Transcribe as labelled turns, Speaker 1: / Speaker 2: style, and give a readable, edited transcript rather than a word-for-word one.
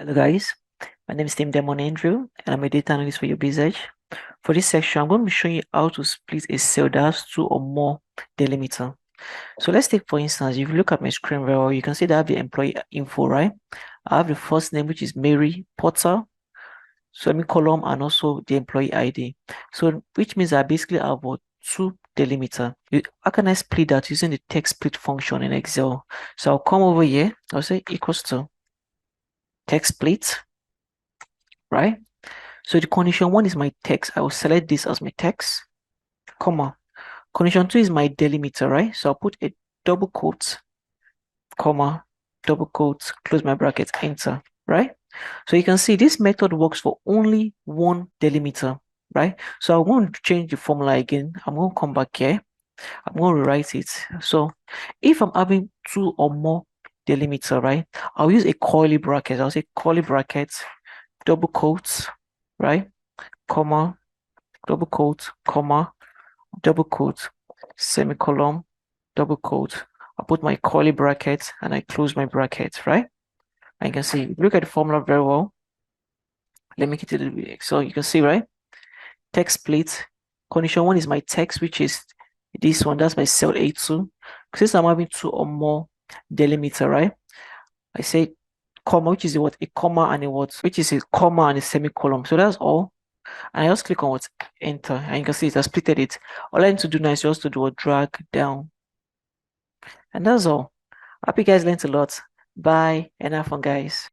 Speaker 1: Hello guys, my name is Temidayo Omoniyi and I'm a data analyst for your business. For this section, I'm going to be showing you how to split a cell that has two or more delimiter. So let's take for instance, if you look at my screen very well, you can see that I have the employee info, right? I have the first name, which is Mary Potter, semicolon, and also the employee ID. So which means I basically have two delimiter. How can I split that using the text split function in Excel? So I'll come over here, I'll say equals to text split, right? So the condition one is my text. I will select this as my text, comma. Condition two is my delimiter, right? So I'll put a double quote, comma, double quote, close my bracket, enter, right? So you can see this method works for only one delimiter, right? So I want to change the formula again. I'm going to come back here. I'm going to rewrite it. So if I'm having two or more delimiter, right? I'll use a curly bracket. I'll say curly bracket, double quotes, right? Comma, double quote, comma, double quote, semicolon, double quote. I put my curly bracket and I close my bracket, right? And you can see, look at the formula very well. Let me get it a little bit. So you can see, right? Text split. Condition one is my text, which is this one. That's my cell A2. Since I'm having two or more delimiter, right? I say comma, which is a what? A comma and a what? Which is a comma and a semicolon. So that's all. And I just click on what? Enter. And you can see it has splitted it. All I need to do now is just to do a drag down. And that's all. Hope you guys learned a lot. Bye and have fun, guys.